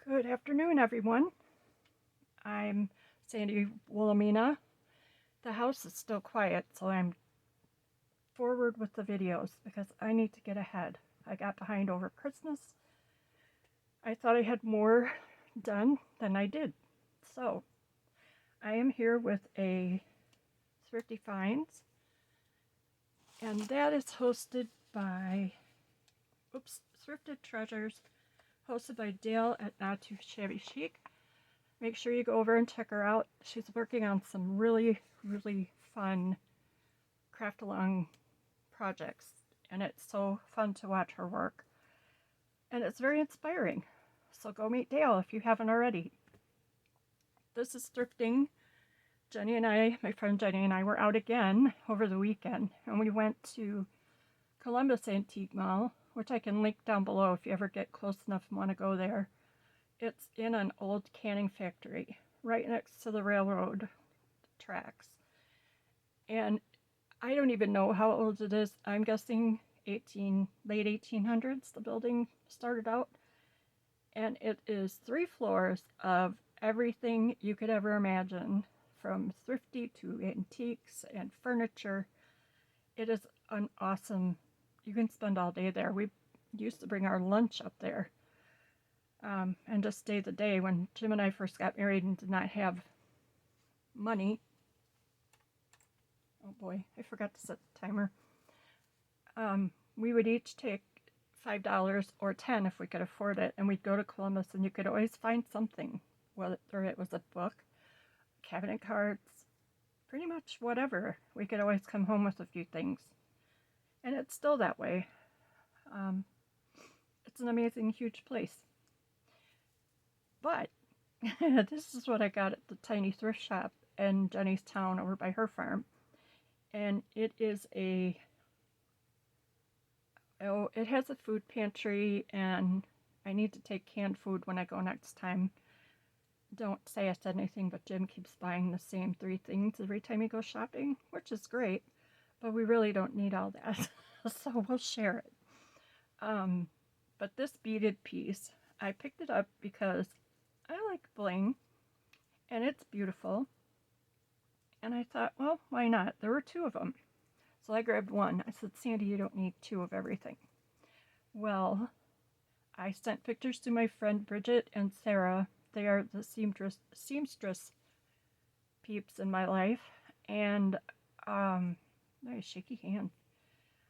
Good afternoon, everyone. I'm Sandy Wilhelmina. The house is still quiet, so I'm forward with the videos because I need to get ahead. I got behind over Christmas. I thought I had more done than I did. So, I am here with a Thrifty Finds, and that is hosted by Thrifted Treasures, hosted by Dale at Not Too Shabby Chic. Make sure you go over and check her out. She's working on some really, really fun craft along projects, and it's so fun to watch her work. And it's very inspiring. So go meet Dale if you haven't already. This is thrifting. Jenny and I, my friend Jenny and I, were out again over the weekend, and we went to Columbus Antique Mall, which I can link down below if you ever get close enough and want to go there. It's in an old canning factory right next to the railroad tracks. And I don't even know how old it is. I'm guessing late 1800s the building started out. And it is 3 floors of everything you could ever imagine, from thrifty to antiques and furniture. It is an awesome, you can spend all day there. We used to bring our lunch up there. And just stay the day. When Jim and I first got married and did not have money, oh boy, I forgot to set the timer, we would each take $5 or $10 if we could afford it, and we'd go to Columbus, and you could always find something, whether it was a book, cabinet cards, pretty much whatever. We could always come home with a few things, and it's still that way. It's an amazing, huge place. But this is what I got at the tiny thrift shop in Jenny's town over by her farm. And it is it has a food pantry, and I need to take canned food when I go next time. Don't say I said anything, but Jim keeps buying the same 3 things every time he goes shopping, which is great, but we really don't need all that. So we'll share it. But this beaded piece, I picked it up because I like bling, and it's beautiful, and I thought, well, why not? There were 2 of them, so I grabbed one. I said, Sandy, you don't need 2 of everything. Well, I sent pictures to my friend Bridget and Sarah. They are the seamstress peeps in my life, and nice shaky hand.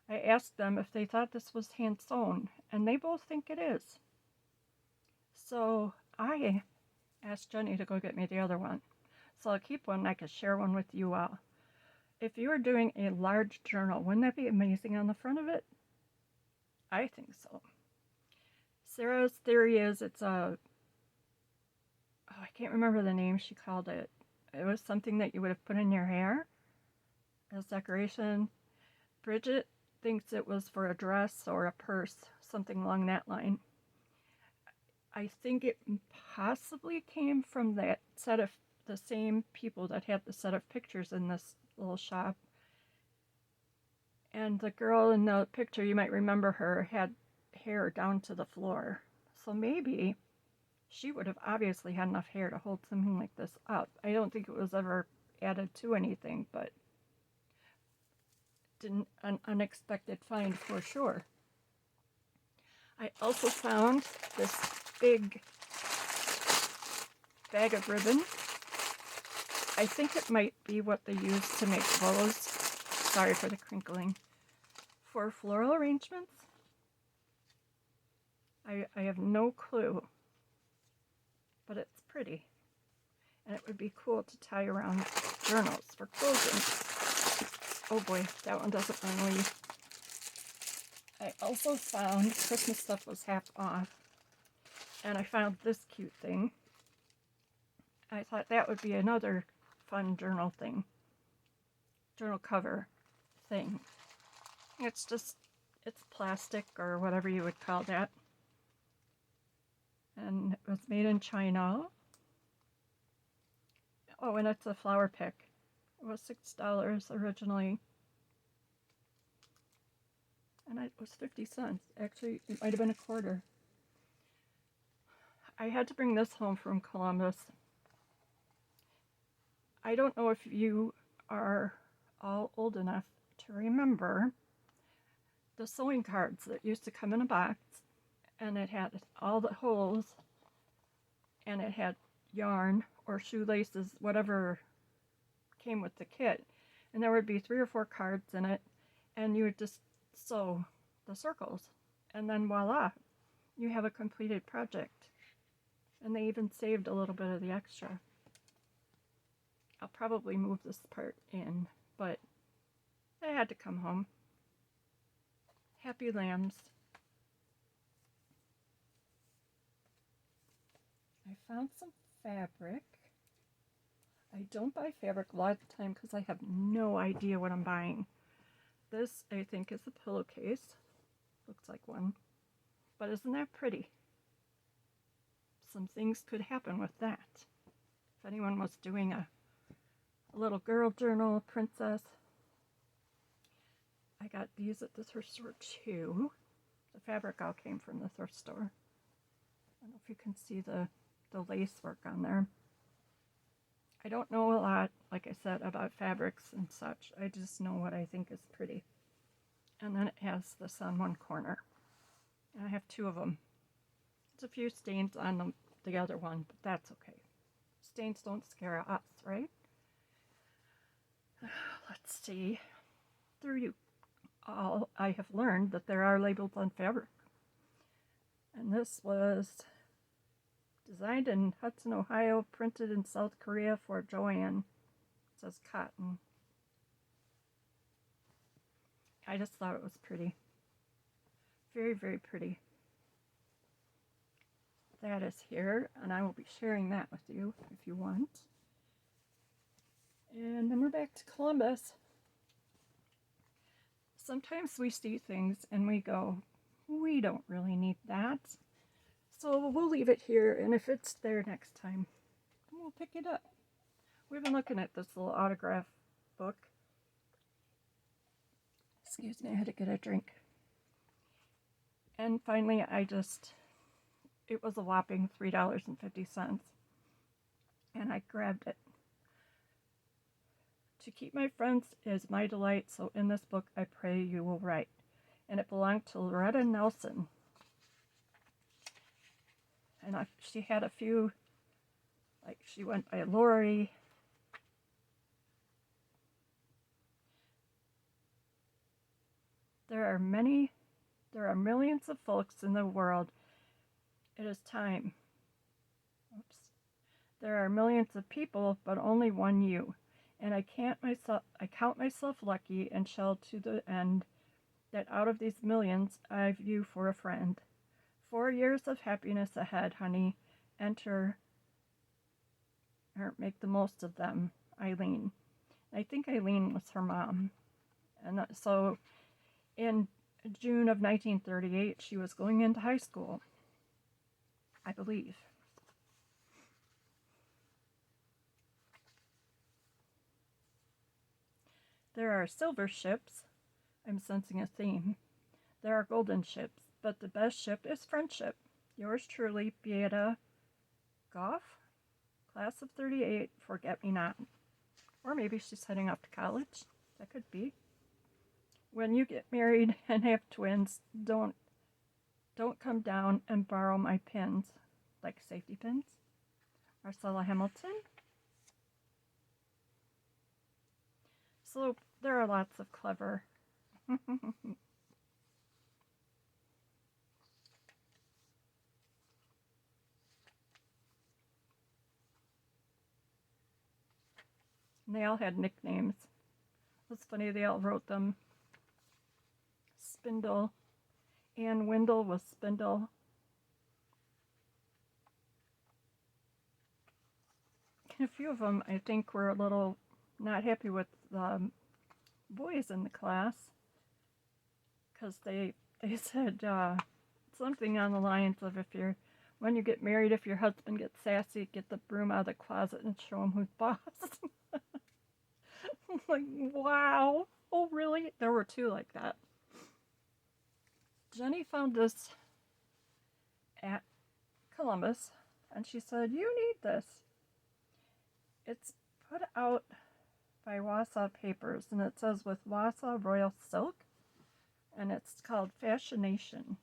I asked them if they thought this was hand sewn, and they both think it is. So I asked Jenny to go get me the other one. So I'll keep one. I could share one with you all. If you were doing a large journal, wouldn't that be amazing on the front of it? I think so. Sarah's theory is it's I can't remember the name she called it. It was something that you would have put in your hair as decoration. Bridget thinks it was for a dress or a purse, something along that line. I think it possibly came from that set of the same people that had the set of pictures in this little shop. And the girl in the picture, you might remember her, had hair down to the floor. So maybe she would have obviously had enough hair to hold something like this up. I don't think it was ever added to anything, but an unexpected find for sure. I also found this big bag of ribbon. I think it might be what they use to make bows. Sorry for the crinkling. For floral arrangements. I have no clue, but it's pretty, and it would be cool to tie around journals for closing. Oh boy, that one doesn't want to leave. I also found Christmas stuff was half off, and I found this cute thing. I thought that would be another fun journal thing, journal cover thing. It's plastic or whatever you would call that, and it was made in China. Oh, and it's a flower pick. It was $6 originally, and it was 50 cents. Actually, it might have been a quarter. I had to bring this home from Columbus. I don't know if you are all old enough to remember the sewing cards that used to come in a box, and it had all the holes, and it had yarn or shoelaces, whatever came with the kit, and there would be 3 or 4 cards in it, and you would just sew the circles, and then voila, you have a completed project. And they even saved a little bit of the extra. I'll probably move this part in, but I had to come home. Happy lambs. I found some fabric. I don't buy fabric a lot of the time because I have no idea what I'm buying. This, I think, is a pillowcase. Looks like one. But isn't that pretty? Some things could happen with that. If anyone was doing a little girl journal, princess. I got these at the thrift store too. The fabric all came from the thrift store. I don't know if you can see the lace work on there. I don't know a lot, like I said, about fabrics and such. I just know what I think is pretty. And then it has this on one corner. And I have 2 of them. There's a few stains on the other one, but that's okay. Stains don't scare us, right? Let's see. Through you all, I have learned that there are labels on fabric. And this was designed in Hudson, Ohio, printed in South Korea for Joanne. It says cotton. I just thought it was pretty. Very, very pretty. That is here, and I will be sharing that with you if you want. And then we're back to Columbus. Sometimes we see things and we go, we don't really need that. So we'll leave it here, and if it's there next time, we'll pick it up. We've been looking at this little autograph book. Excuse me, I had to get a drink. And finally, it was a whopping $3.50, and I grabbed it. To keep my friends is my delight, so in this book I pray you will write. And it belonged to Loretta Nelson. And she had a few, like she went by Lori. There are millions of folks in the world. It is time. Oops. There are millions of people, but only one you. And I count myself lucky and shall to the end that out of these millions I've you for a friend. 4 years of happiness ahead, honey. Enter or make the most of them, Eileen. I think Eileen was her mom. And so in June of 1938, she was going into high school, I believe. There are silver ships. I'm sensing a theme. There are golden ships, but the best ship is friendship. Yours truly, Beata Goff, class of 38, forget-me-not. Or maybe she's heading off to college. That could be. When you get married and have twins, don't come down and borrow my pins, like safety pins. Marcella Hamilton. So there are lots of clever. And they all had nicknames. It was funny, they all wrote them. Spindle. Anne Windle was Spindle. And a few of them, I think, were a little not happy with the boys in the class. Because they said something on the lines of when you get married, if your husband gets sassy, get the broom out of the closet and show him who's boss. I'm like, wow. Oh, really? There were 2 like that. Jenny found this at Columbus. and she said, "You need this." It's put out by Wausau Papers, and it says with Wausau Royal Silk, and it's called Fascination.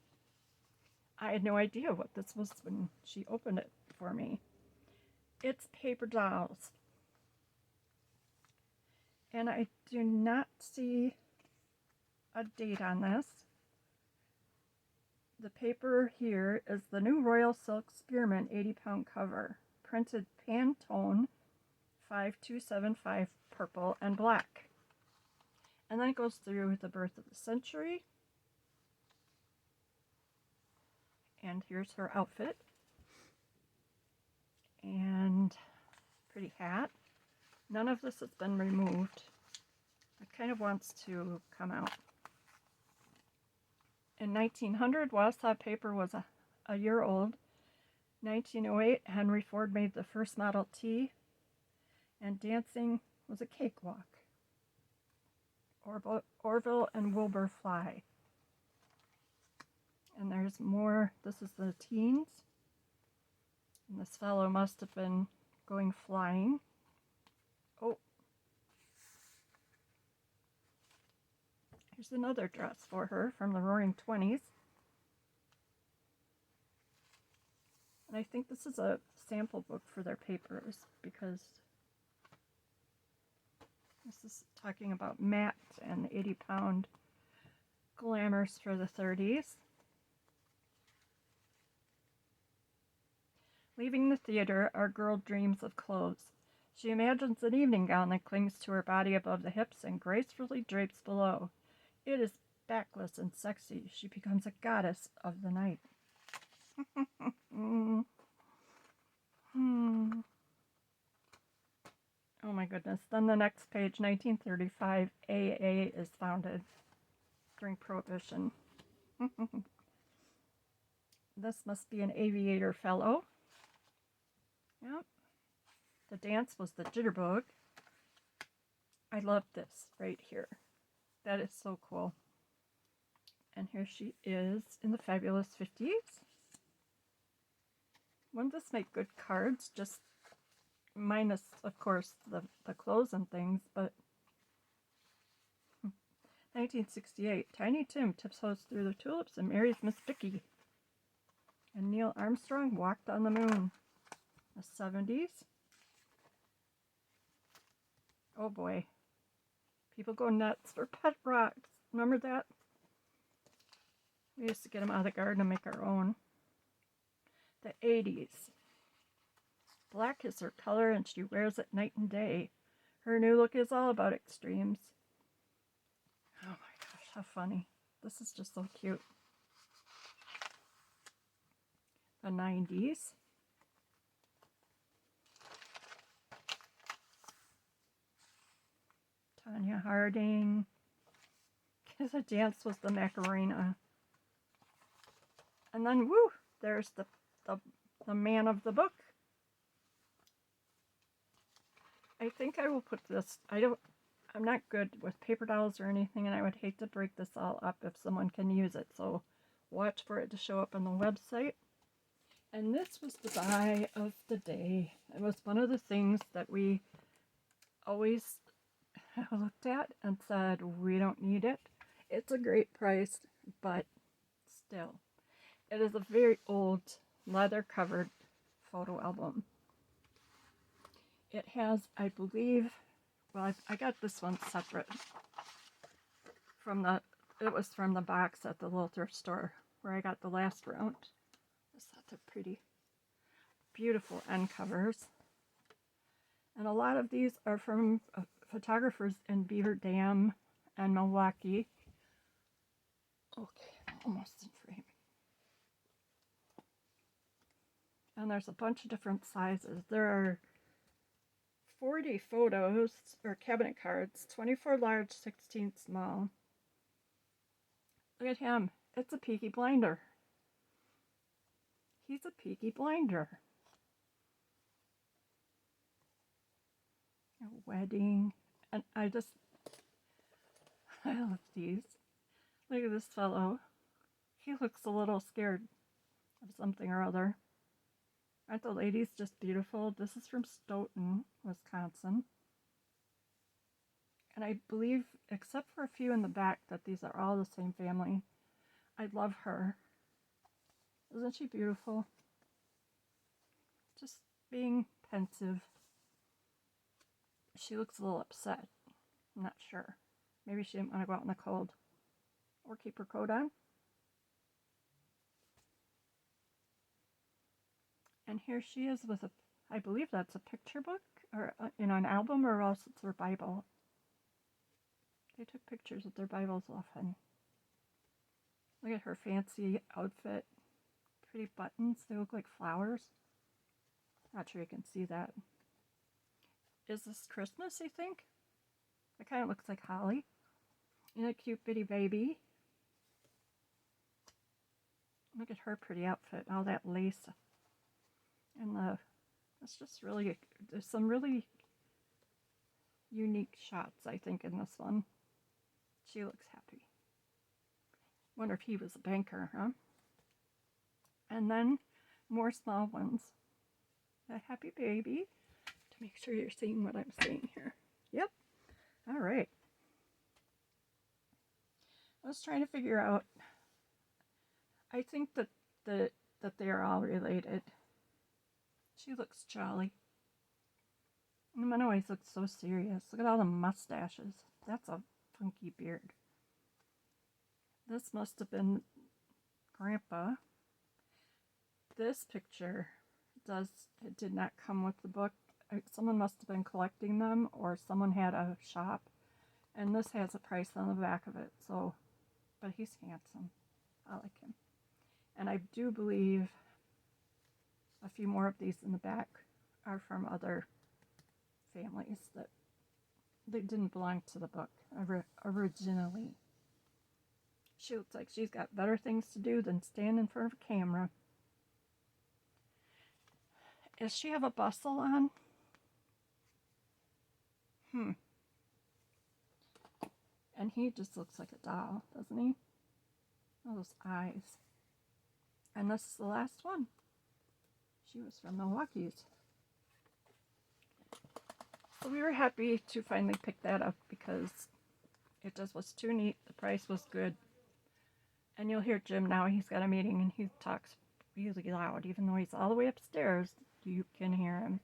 I had no idea what this was when she opened it for me. It's paper dolls. And I do not see a date on this. The paper here is the new Royal Silk Spearmint 80-pound cover, printed Pantone 5275 purple and black. And then it goes through the birth of the century. And here's her outfit. And pretty hat. None of this has been removed. It kind of wants to come out. In 1900, Wausau paper was a year old. 1908, Henry Ford made the first Model T, and dancing was a cakewalk. Orville and Wilbur fly. And there's more. This is the teens. And this fellow must have been going flying. Oh. Here's another dress for her from the Roaring 20s. And I think this is a sample book for their papers, because this is talking about Matt and 80-pound glamours for the 30s. Leaving the theater, our girl dreams of clothes. She imagines an evening gown that clings to her body above the hips and gracefully drapes below. It is backless and sexy. She becomes a goddess of the night. Oh my goodness. Then the next page, 1935, AA is founded during Prohibition. This must be an aviator fellow. Yep. The dance was the jitterbug. I love this right here. That is so cool. And here she is in the fabulous 50s. Wouldn't this make good cards? Just minus, of course, the clothes and things, but 1968, Tiny Tim tiptoes through the tulips and marries Miss Vicky. And Neil Armstrong walked on the moon. The 70s. Oh boy. People go nuts for pet rocks. Remember that? We used to get them out of the garden and make our own. The 80s. Black is her color and she wears it night and day. Her new look is all about extremes. Oh my gosh, how funny. This is just so cute. The 90s. Tanya Harding. The dance was the Macarena. And then, woo, there's the man of the book. I think I will put this, I'm not good with paper dolls or anything, and I would hate to break this all up if someone can use it, so watch for it to show up on the website. And this was the buy of the day. It was one of the things that we always looked at and said, we don't need it. It's a great price, but still. It is a very old leather-covered photo album. It has, I believe, well, I got this one separate it was from the box at the little thrift store where I got the last round. I thought they're pretty. Beautiful end covers. And a lot of these are from photographers in Beaver Dam and Milwaukee. Okay, almost in frame. And there's a bunch of different sizes. There are 40 photos, or cabinet cards, 24 large, 16 small. Look at him. It's a Peaky Blinder. He's a Peaky Blinder. A wedding. And I love these. Look at this fellow. He looks a little scared of something or other. Aren't the ladies just beautiful? This is from Stoughton, Wisconsin. And I believe, except for a few in the back, that these are all the same family. I love her. Isn't she beautiful? Just being pensive. She looks a little upset. I'm not sure. Maybe she didn't want to go out in the cold. Or keep her coat on. And here she is with I believe that's a picture book, or in an album, or else it's their Bible. They took pictures of their Bibles often. Look at her fancy outfit. Pretty buttons. They look like flowers. Not sure you can see that. Is this Christmas, you think? It kind of looks like holly. And a cute bitty baby. Look at her pretty outfit. All that lace. And it's just really, there's some really unique shots, I think, in this one. She looks happy. Wonder if he was a banker, huh? And then more small ones. A happy baby. To make sure you're seeing what I'm saying here. Yep. All right. I was trying to figure out. I think that they are all related. She looks jolly. And the man always looks so serious. Look at all the mustaches. That's a funky beard. This must have been Grandpa. This picture it did not come with the book. Someone must have been collecting them, or someone had a shop. And this has a price on the back of it. So, but he's handsome. I like him. And I do believe a few more of these in the back are from other families that they didn't belong to the book originally. She looks like she's got better things to do than stand in front of a camera. Does she have a bustle on? And he just looks like a doll, doesn't he? Oh, those eyes. And this is the last one. She was from the Llamas. So we were happy to finally pick that up because it just was too neat. The price was good. And you'll hear Jim now. He's got a meeting and he talks really loud. Even though he's all the way upstairs, you can hear him.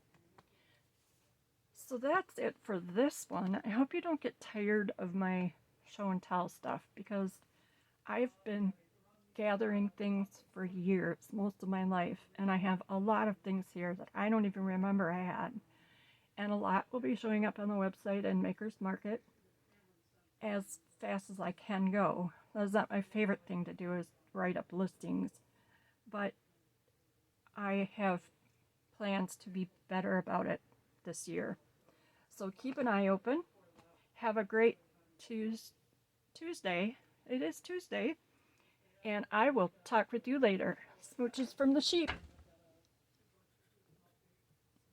So that's it for this one. I hope you don't get tired of my show and tell stuff because I've been gathering things for years, most of my life, and I have a lot of things here that I don't even remember I had. And a lot will be showing up on the website and Maker's Market as fast as I can go. That's not my favorite thing to do, is write up listings, but I have plans to be better about it this year. So keep an eye open. Have a great Tuesday. It is Tuesday. And I will talk with you later. Smooches from the sheep.